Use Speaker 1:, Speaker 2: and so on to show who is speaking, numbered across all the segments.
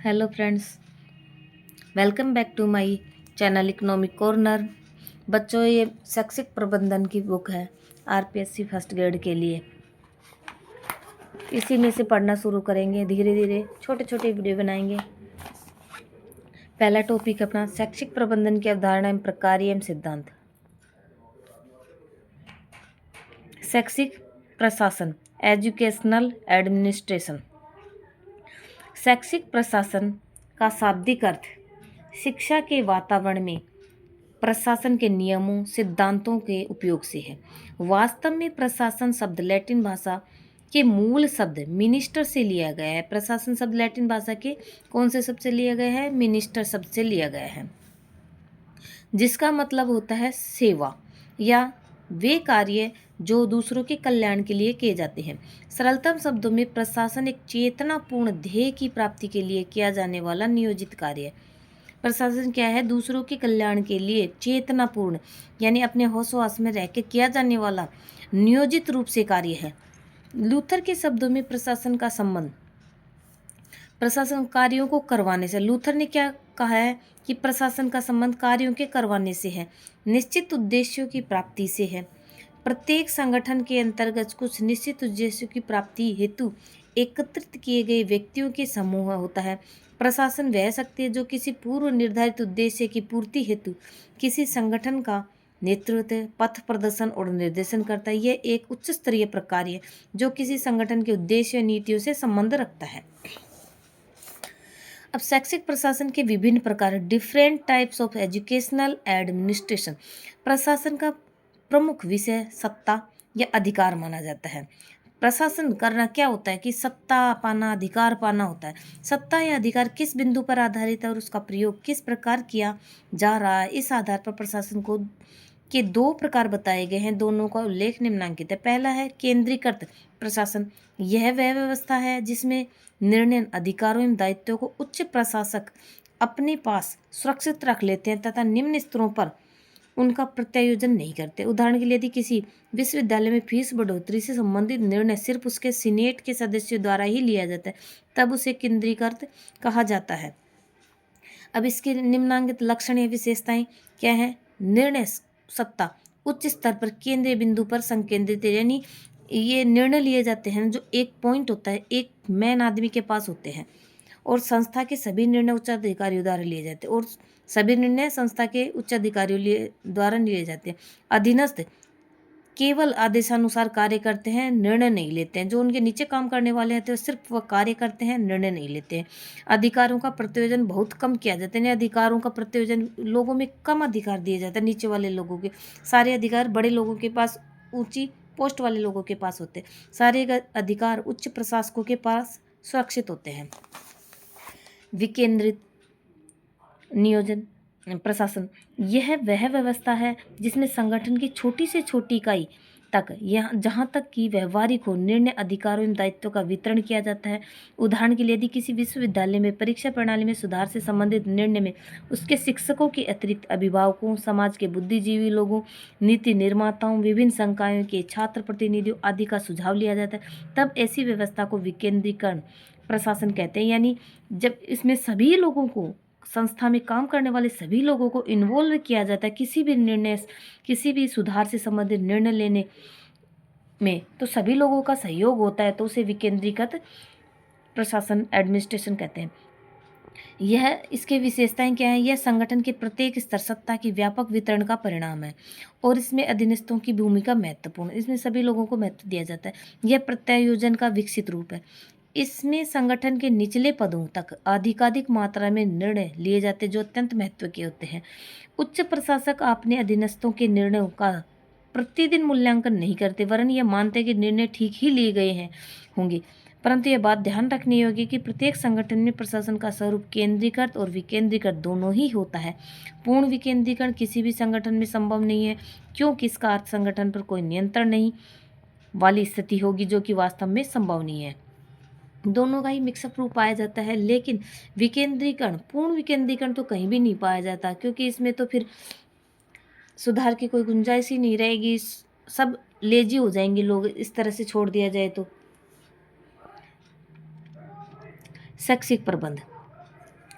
Speaker 1: Hello friends, welcome back to my channel economic corner. बच्चों, ये शैक्षिक प्रबंधन की बुक है आरपीएससी फर्स्ट ग्रेड के लिए। इसी में से पढ़ना शुरू करेंगे। धीरे धीरे छोटे छोटे वीडियो बनाएंगे। पहला टॉपिक अपना शैक्षिक प्रबंधन की अवधारणा एवं प्रकार एवं सिद्धांत। शैक्षिक प्रशासन, एजुकेशनल एडमिनिस्ट्रेशन। शैक्षिक प्रशासन का शाब्दिक अर्थ शिक्षा के वातावरण में प्रशासन के नियमों सिद्धांतों के उपयोग से है। वास्तव में प्रशासन शब्द लैटिन भाषा के मूल शब्द मिनिस्टर से लिया गया है। प्रशासन शब्द लैटिन भाषा के कौन से शब्द से लिया गया है? मिनिस्टर शब्द से लिया गया है, जिसका मतलब होता है सेवा या वे कार्य जो दूसरों के कल्याण के लिए किए जाते हैं। सरलतम शब्दों में प्रशासन एक चेतनापूर्ण ध्येय की प्राप्ति के लिए किया जाने वाला नियोजित कार्य है। प्रशासन क्या है? दूसरों के कल्याण के लिए चेतनापूर्ण यानी अपने होश में रह के किया जाने वाला नियोजित रूप से कार्य है। लूथर के शब्दों में प्रशासन का संबंध प्रशासन कार्यों को करवाने से। लूथर ने क्या कहा है कि प्रशासन का संबंध कार्यों के करवाने से है, निश्चित उद्देश्यों की प्राप्ति से है। प्रत्येक संगठन के अंतर्गत कुछ निश्चित उद्देश्यों की प्राप्ति हेतु एकत्रित किए गए व्यक्तियों के समूह होता है। प्रशासन वह शक्ति है जो किसी पूर्व निर्धारित उद्देश्य की पूर्ति हेतु किसी संगठन का नेतृत्व, पथ प्रदर्शन और निर्देशन करता है। यह एक उच्च स्तरीय प्रकार है जो किसी संगठन के उद्देश्य और नीतियों से संबंध रखता है। अब शैक्षिक प्रशासन के विभिन्न प्रकार, different types of educational administration. प्रशासन का प्रमुख विषय सत्ता या अधिकार माना जाता है। प्रशासन करना क्या होता है कि सत्ता पाना, अधिकार पाना होता है। सत्ता या अधिकार किस बिंदु पर आधारित है और उसका प्रयोग किस प्रकार किया जा रहा है, इस आधार पर प्रशासन को के दो प्रकार बताए गए हैं। दोनों का उल्लेख निम्नलिखित है। पहला है केंद्रीकृत प्रशासन। यह वह व्यवस्था है जिसमें निर्णय अधिकारों एवं दायित्वों को उच्च प्रशासक अपने पास सुरक्षित रख लेते हैं तथा निम्न स्तरों पर उनका प्रत्यायोजन नहीं करते। उदाहरण के लिए यदि किसी विश्वविद्यालय में फीस बढ़ोतरी से संबंधित निर्णय सिर्फ उसके सीनेट के सदस्यों द्वारा ही लिया जाता है, तब उसे केंद्रीकृत कहा जाता है। अब इसके निम्नांकित लक्षण या विशेषताएं क्या है? निर्णय सत्ता उच्च स्तर पर केंद्रीय बिंदु पर संकेंद्रित है, यानी ये निर्णय लिए जाते हैं जो एक पॉइंट होता है, एक मैन आदमी के पास होते हैं, और संस्था के सभी निर्णय उच्च अधिकारियों द्वारा लिए जाते हैं, और सभी निर्णय संस्था के उच्च अधिकारियों द्वारा लिए जाते हैं। अधीनस्थ केवल आदेशानुसार कार्य करते हैं, निर्णय नहीं लेते हैं। जो उनके नीचे काम करने वाले हैं तो सिर्फ वह कार्य करते हैं, निर्णय नहीं लेते हैं। अधिकारों का प्रत्योजन बहुत कम किया जाता है। अधिकारों का प्रत्योजन, लोगों में कम अधिकार दिए जाते हैं। नीचे वाले लोगों के सारे अधिकार बड़े लोगों के पास, ऊंची पोस्ट वाले लोगों के पास होते हैं। सारे अधिकार उच्च प्रशासकों के पास सुरक्षित होते हैं। विकेंद्रित नियोजन प्रशासन, यह वह व्यवस्था है जिसमें संगठन की छोटी से छोटी इकाई तक जहाँ तक कि व्यवहारिक हो निर्णय अधिकारों एवं दायित्वों का वितरण किया जाता है। उदाहरण के लिए यदि किसी विश्वविद्यालय में परीक्षा प्रणाली में सुधार से संबंधित निर्णय में उसके शिक्षकों के अतिरिक्त अभिभावकों, समाज के बुद्धिजीवी लोगों, नीति निर्माताओं, विभिन्न संकायों के छात्र प्रतिनिधियों आदि का सुझाव लिया जाता है, तब ऐसी व्यवस्था को विकेंद्रीकरण प्रशासन कहते हैं। यानी जब इसमें सभी लोगों को, संस्था में काम करने वाले सभी लोगों को इन्वॉल्व किया जाता है किसी भी निर्णय, किसी भी सुधार से संबंधित निर्णय लेने में, तो सभी लोगों का सहयोग होता है, तो उसे विकेंद्रीकृत प्रशासन एडमिनिस्ट्रेशन कहते हैं। यह इसके विशेषताएं क्या है? यह संगठन के प्रत्येक स्तर सत्ता की व्यापक वितरण का परिणाम है और इसमें अधीनस्थों की भूमिका महत्वपूर्ण, इसमें सभी लोगों को महत्व दिया जाता है। यह प्रत्यायोजन का विकसित रूप है। इसमें संगठन के निचले पदों तक अधिकाधिक मात्रा में निर्णय लिए जाते हैं जो अत्यंत महत्व के होते हैं। उच्च प्रशासक अपने अधीनस्थों के निर्णयों का प्रतिदिन मूल्यांकन नहीं करते, वरन यह मानते कि निर्णय ठीक ही लिए गए हैं होंगे। परंतु यह बात ध्यान रखनी होगी कि प्रत्येक संगठन में प्रशासन का स्वरूप केंद्रीकृत और विकेंद्रीकृत दोनों ही होता है। पूर्ण विकेंद्रीकरण किसी भी संगठन में संभव नहीं है, क्योंकि इसका अर्थ संगठन पर कोई नियंत्रण नहीं वाली स्थिति होगी, जो कि वास्तव में संभव नहीं है। दोनों का ही मिक्सअप रूप पाया जाता है, लेकिन विकेंद्रीकरण, पूर्ण विकेंद्रीकरण तो कहीं भी नहीं पाया जाता, क्योंकि इसमें तो फिर सुधार की कोई गुंजाइश ही नहीं रहेगी। सब लेजी हो जाएंगे लोग इस तरह से छोड़ दिया जाए तो। शैक्षिक प्रबंध,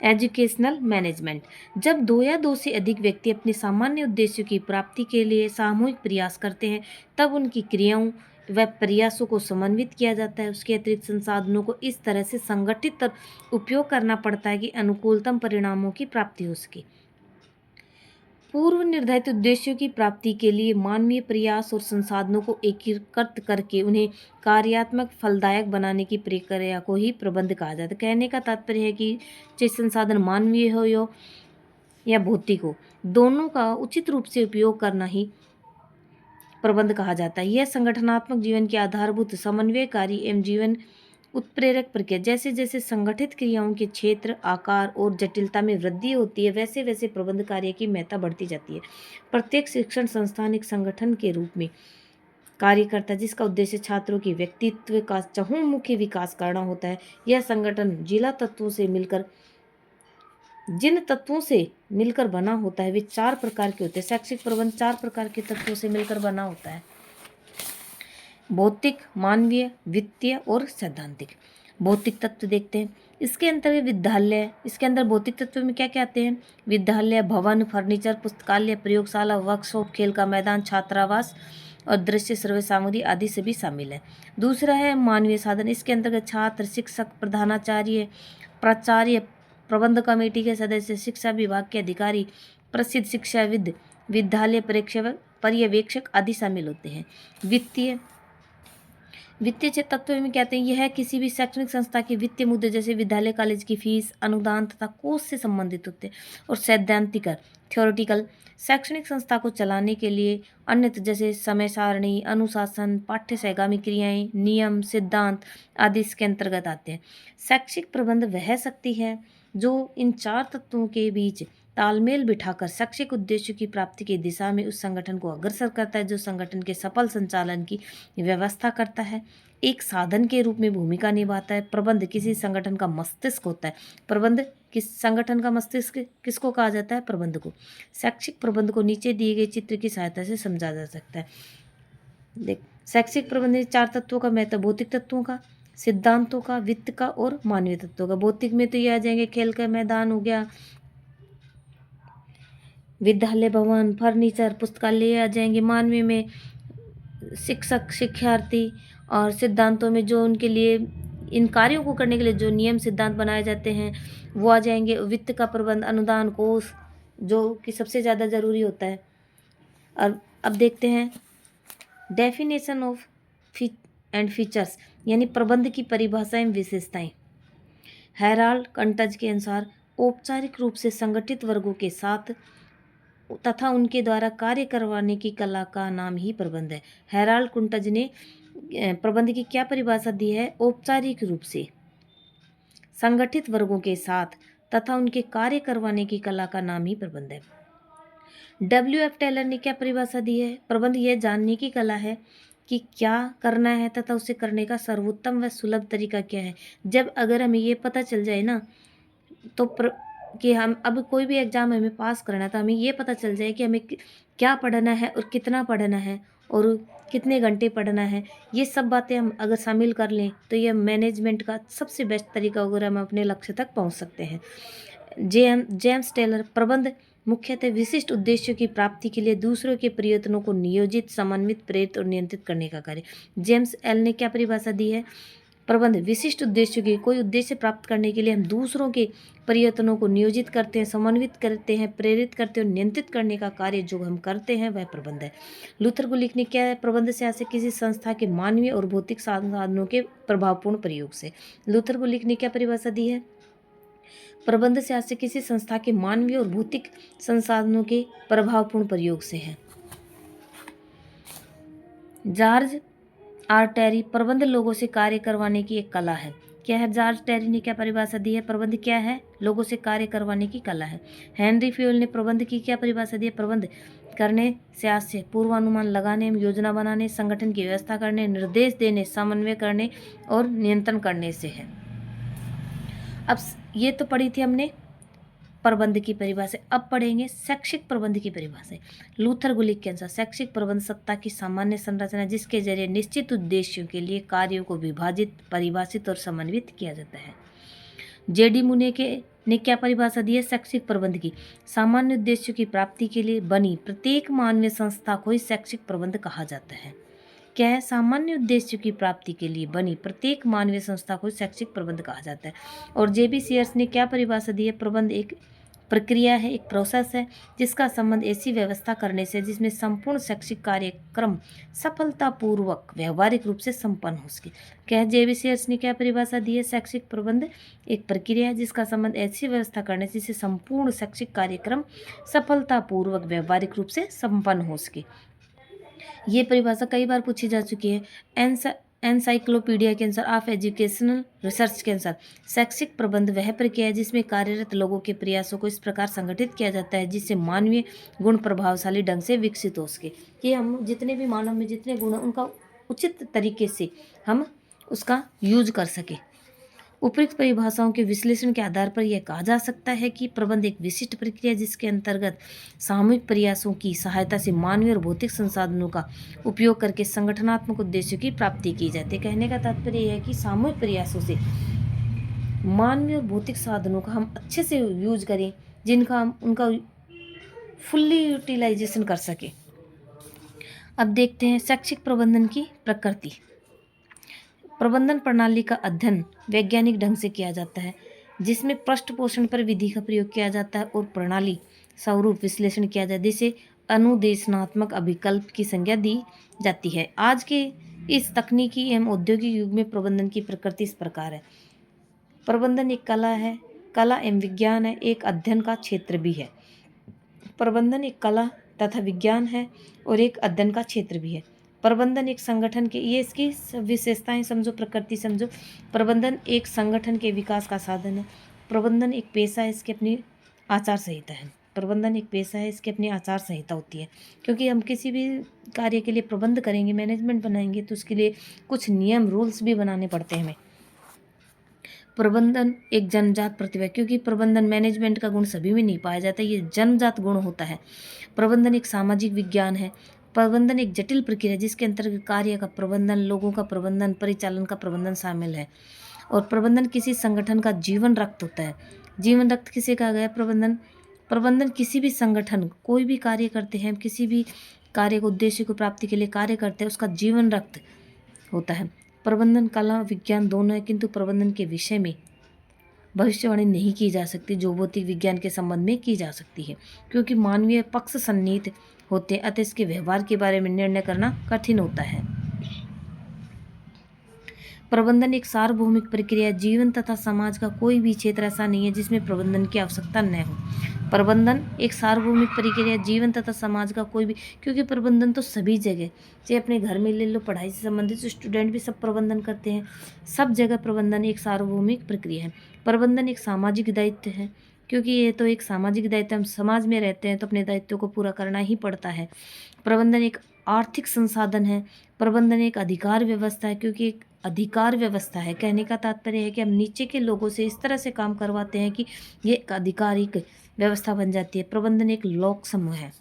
Speaker 1: एजुकेशनल मैनेजमेंट। जब दो या दो से अधिक व्यक्ति अपने सामान्य उद्देश्यों की प्राप्ति के लिए सामूहिक प्रयास करते हैं, तब उनकी क्रियाओं व प्रयासों को समन्वित किया जाता है। उसके अतिरिक्त संसाधनों को इस तरह से संगठित और उपयोग करना पड़ता है कि अनुकूलतम परिणामों की प्राप्ति हो सके। पूर्व निर्धारित उद्देश्यों की प्राप्ति के लिए मानवीय प्रयास और संसाधनों को एकीकृत करके उन्हें कार्यात्मक फलदायक बनाने की प्रक्रिया को ही प्रबंध कहा जाता है। कहने का तात्पर्य है कि चाहे संसाधन मानवीय हो या भौतिक हो, दोनों का उचित रूप से उपयोग करना ही प्रबंध कहा जाता है। यह संगठनात्मक जीवन की आधारभूत समन्वयकारी एवं जीवन उत्प्रेरक प्रक्रिया। जैसे जैसे संगठित क्रियाओं के क्षेत्र, आकार और जटिलता में वृद्धि होती है, वैसे वैसे प्रबंध कार्य की महत्ता बढ़ती जाती है। प्रत्येक शिक्षण संस्थान एक संगठन के रूप में कार्य करता है, जिसका उद्देश्य छात्रों के व्यक्तित्व का चहुमुखी विकास करना होता है। यह संगठन जिन तत्वों से मिलकर बना होता है वे 4 प्रकार के होते हैं। शैक्षिक प्रबंध 4 प्रकार के तत्वों से मिलकर बना होता है: भौतिक, मानवीय, वित्तीय और सैद्धांतिक। भौतिक तत्व देखते हैं। इसके अंतर्गत विद्यालय, इसके अंदर भौतिक तत्व में क्या क्या आते हैं? विद्यालय, भवन, फर्नीचर, पुस्तकालय, प्रयोगशाला, वर्कशॉप, खेल का मैदान, छात्रावास और दृश्य श्रव्य सामग्री आदि सभी शामिल है। दूसरा है मानवीय साधन। इसके अंतर्गत छात्र, शिक्षक, प्रधानाचार्य, प्राचार्य, प्रबंध कमेटी के सदस्य, शिक्षा विभाग के अधिकारी, प्रसिद्ध शिक्षाविद, विद्यालय पर्यवेक्षक आदि शामिल होते हैं। वित्तीय तत्व में कहते हैं यह किसी भी शैक्षणिक संस्था के वित्तीय मुद्दे जैसे विद्यालय कॉलेज की फीस, अनुदान तथा कोष से संबंधित होते हैं। और सैद्धांतिक थ्योरेटिकल, शैक्षणिक संस्था को चलाने के लिए अन्यत्र जैसे समय सारणी, अनुशासन, पाठ्य सहगामी क्रियाएं, नियम, सिद्धांत आदि इसके अंतर्गत आते हैं। शैक्षिक प्रबंध वह शक्ति है जो इन 4 तत्वों के बीच तालमेल बिठाकर शैक्षिक उद्देश्यों की प्राप्ति की दिशा में उस संगठन को अग्रसर करता है, जो संगठन के सफल संचालन की व्यवस्था करता है, एक साधन के रूप में भूमिका निभाता है। प्रबंध किसी संगठन का मस्तिष्क होता है। प्रबंध किस संगठन का मस्तिष्क किसको कहा जाता है? प्रबंध को। शैक्षिक प्रबंध को नीचे दिए गए चित्र की सहायता से समझा जा सकता है। देख, शैक्षिक प्रबंध में 4 तत्वों का महत्व: भौतिक तत्वों का, सिद्धांतों का, वित्त का और मानवीय तत्वों का। भौतिक में तो ये आ जाएंगे खेल का मैदान हो गया, विद्यालय, भवन, फर्नीचर, पुस्तकालय आ जाएंगे। मानवीय में शिक्षक, शिक्षार्थी और सिद्धांतों में जो उनके लिए इन कार्यों को करने के लिए जो नियम सिद्धांत बनाए जाते हैं वो आ जाएंगे। वित्त का प्रबंध, अनुदान, कोष जो कि सबसे ज़्यादा ज़रूरी होता है। और अब देखते हैं डेफिनेशन ऑफ फीचर्स, यानी प्रबंध की परिभाषाएं, विशेषताएं। हेराल्ड कंटज के अनुसार औपचारिक रूप से संगठित वर्गों के साथ तथा उनके द्वारा कार्य करवाने की कला का नाम ही प्रबंध है। हेराल्ड कुंटज ने प्रबंध की क्या परिभाषा दी है? औपचारिक रूप से संगठित वर्गों के साथ तथा उनके कार्य करवाने की कला का नाम ही प्रबंध है। W.F. टेलर ने क्या परिभाषा दी है? प्रबंध यह जानने की कला है कि क्या करना है तथा उसे करने का सर्वोत्तम व सुलभ तरीका क्या है। जब अगर हमें ये पता चल जाए ना तो कि हम अब कोई भी एग्ज़ाम हमें पास करना है तो हमें ये पता चल जाए कि हमें क्या पढ़ना है और कितना पढ़ना है और कितने घंटे पढ़ना है। ये सब बातें हम अगर शामिल कर लें तो यह मैनेजमेंट का सबसे बेस्ट तरीका होगा, हम अपने लक्ष्य तक पहुंच सकते हैं। जेम्स टेलर प्रबंध मुख्यतः विशिष्ट उद्देश्यों की प्राप्ति के लिए दूसरों के प्रयत्नों को नियोजित, समन्वित, प्रेरित और नियंत्रित करने का कार्य। जेम्स एल ने क्या परिभाषा दी है? प्रबंध विशिष्ट उद्देश्यों की, कोई उद्देश्य प्राप्त करने के लिए हम दूसरों के प्रयत्नों को नियोजित करते हैं, समन्वित करते हैं, प्रेरित करते हैं और नियंत्रित करने का कार्य जो हम करते हैं वह प्रबंध है। लूथर गुलिक ने क्या है? प्रबंध से आशय किसी संस्था के मानवीय और भौतिक साधनों के प्रभावपूर्ण प्रयोग से। लूथर गुलिक ने क्या परिभाषा दी है? प्रबंध से आशय किसी संस्था के मानवीय और भौतिक संसाधनों के प्रभावपूर्ण प्रयोग से है। जॉर्ज आर टेरी प्रबंध लोगों से कार्य करवाने की एक कला है। क्या है? जॉर्ज टेरी ने क्या परिभाषा दी है? प्रबंध क्या है? लोगों से कार्य करवाने की कला है। हेनरी फ्यूल ने प्रबंध की क्या परिभाषा दी है? प्रबंध करने से आशय पूर्वानुमान लगाने, योजना बनाने, संगठन की व्यवस्था करने, निर्देश देने, समन्वय करने और नियंत्रण करने से है। अब ये तो पढ़ी थी हमने प्रबंध की परिभाषा। अब पढ़ेंगे शैक्षिक प्रबंध की परिभाषा। लूथर गुलिक के अनुसार शैक्षिक प्रबंध सत्ता की सामान्य संरचना जिसके जरिए निश्चित उद्देश्यों के लिए कार्यों को विभाजित, परिभाषित और समन्वित किया जाता है। जेडी मुने के ने क्या परिभाषा दी है शैक्षिक प्रबंध की? सामान्य उद्देश्यों की प्राप्ति के लिए बनी प्रत्येक मानवीय संस्था को ही शैक्षिक प्रबंध कहा जाता है। क्या है? सामान्य उद्देश्य की प्राप्ति के लिए बनी प्रत्येक मानवीय संस्था को शैक्षिक प्रबंध कहा जाता है। और जेबी सीयर्स ने क्या परिभाषा दी है? प्रबंध एक प्रक्रिया है, एक प्रोसेस है जिसका संबंध ऐसी व्यवस्था करने से जिसमें संपूर्ण शैक्षिक कार्यक्रम सफलतापूर्वक व्यवहारिक रूप से संपन्न हो सके। क्या है? जेबी सीयर्स ने क्या परिभाषा दी है? शैक्षिक प्रबंध एक प्रक्रिया है जिसका संबंध ऐसी व्यवस्था करने से जिससे संपूर्ण शैक्षिक कार्यक्रम सफलतापूर्वक व्यवहारिक रूप से संपन्न हो सके। ये परिभाषा कई बार पूछी जा चुकी है। एनसाइक्लोपीडिया के अनुसार ऑफ एजुकेशनल रिसर्च के अनुसार शैक्षिक प्रबंध वह प्रक्रिया है जिसमें कार्यरत लोगों के प्रयासों को इस प्रकार संगठित किया जाता है जिससे मानवीय गुण प्रभावशाली ढंग से विकसित हो सके, कि हम जितने भी मानव में जितने गुण हैं उनका उचित तरीके से हम उसका यूज कर सके। उपयुक्त परिभाषाओं के विश्लेषण के आधार पर यह कहा जा सकता है कि प्रबंध एक विशिष्ट प्रक्रिया जिसके अंतर्गत सामूहिक प्रयासों की सहायता से मानवीय और भौतिक संसाधनों का उपयोग करके संगठनात्मक उद्देश्यों की प्राप्ति की जाती है। कहने का तात्पर्य यह है कि सामूहिक प्रयासों से मानवीय और भौतिक साधनों का हम अच्छे से यूज करें, जिनका हम उनका फुल्ली यूटिलाइजेशन कर सके। अब देखते हैं शैक्षिक प्रबंधन की प्रकृति। प्रबंधन प्रणाली का अध्ययन वैज्ञानिक ढंग से किया जाता है जिसमें पृष्ठ पोषण पर विधि का प्रयोग किया जाता है और प्रणाली स्वरूप विश्लेषण किया जाता है जिसे अनुदेशनात्मक अभिकल्प की संज्ञा दी जाती है। आज के इस तकनीकी एवं औद्योगिक युग में प्रबंधन की प्रकृति इस प्रकार है। प्रबंधन एक कला है, कला एवं विज्ञान है, एक अध्ययन का क्षेत्र भी है। प्रबंधन एक कला तथा विज्ञान है और एक अध्ययन का क्षेत्र भी है। प्रबंधन एक संगठन के, ये इसकी विशेषताएं समझो, प्रकृति समझो। प्रबंधन एक संगठन के विकास का साधन है। प्रबंधन एक पेशा है, इसकी अपनी आचार संहिता है। प्रबंधन एक पेशा है, इसकी अपनी आचार संहिता होती है, क्योंकि हम किसी भी कार्य के लिए प्रबंध करेंगे, मैनेजमेंट बनाएंगे तो उसके लिए कुछ नियम रूल्स भी बनाने पड़ते हैं हमें। प्रबंधन एक जन्मजात प्रतिभा है, क्योंकि प्रबंधन मैनेजमेंट का गुण सभी में नहीं पाया जाता, ये जन्मजात गुण होता है। प्रबंधन एक सामाजिक विज्ञान है। प्रबंधन एक जटिल प्रक्रिया है जिसके अंतर्गत कार्य का प्रबंधन, लोगों का प्रबंधन, परिचालन का प्रबंधन शामिल है। और प्रबंधन किसी संगठन का जीवन रक्त होता है। जीवन रक्त किसे कहा गया? प्रबंधन किसी भी संगठन, कोई भी कार्य करते हैं, किसी भी कार्य को उद्देश्य को प्राप्ति के लिए कार्य करते हैं, उसका जीवन रक्त होता है। प्रबंधन कला विज्ञान दोनों है, किंतु प्रबंधन के विषय में भविष्यवाणी नहीं की जा सकती जो भौतिक विज्ञान के संबंध में की जा सकती है, क्योंकि मानवीय पक्ष सन्निहित होते हैं, अतः इसके व्यवहार के बारे में निर्णय करना कठिन होता है। प्रबंधन एक सार्वभौमिक प्रक्रिया है। जीवन तथा समाज का कोई भी क्षेत्र ऐसा नहीं है जिसमें प्रबंधन की आवश्यकता न हो। प्रबंधन एक सार्वभौमिक प्रक्रिया, जीवन तथा समाज का कोई भी, क्योंकि प्रबंधन तो सभी जगह, चाहे अपने घर में ले लो, पढ़ाई से संबंधित स्टूडेंट भी सब प्रबंधन करते हैं, सब जगह प्रबंधन एक सार्वभौमिक प्रक्रिया है। प्रबंधन एक सामाजिक दायित्व है, क्योंकि ये तो एक सामाजिक दायित्व, हम समाज में रहते हैं तो अपने दायित्वों को पूरा करना ही पड़ता है। प्रबंधन एक आर्थिक संसाधन है। प्रबंधन एक अधिकार व्यवस्था है, क्योंकि एक अधिकार व्यवस्था है। कहने का तात्पर्य है कि हम नीचे के लोगों से इस तरह से काम करवाते हैं कि ये एक आधिकारिक व्यवस्था बन जाती है। प्रबंधन एक लोक समूह है।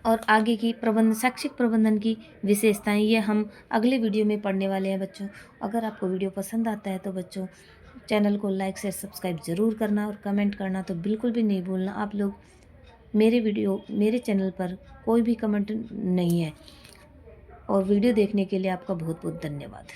Speaker 1: और आगे की शैक्षिक प्रबंधन की विशेषताएं ये हम अगले वीडियो में पढ़ने वाले हैं बच्चों। अगर आपको वीडियो पसंद आता है तो बच्चों चैनल को लाइक शेयर सब्सक्राइब ज़रूर करना और कमेंट करना तो बिल्कुल भी नहीं भूलना। आप लोग मेरे चैनल पर कोई भी कमेंट नहीं है, और वीडियो देखने के लिए आपका बहुत बहुत धन्यवाद।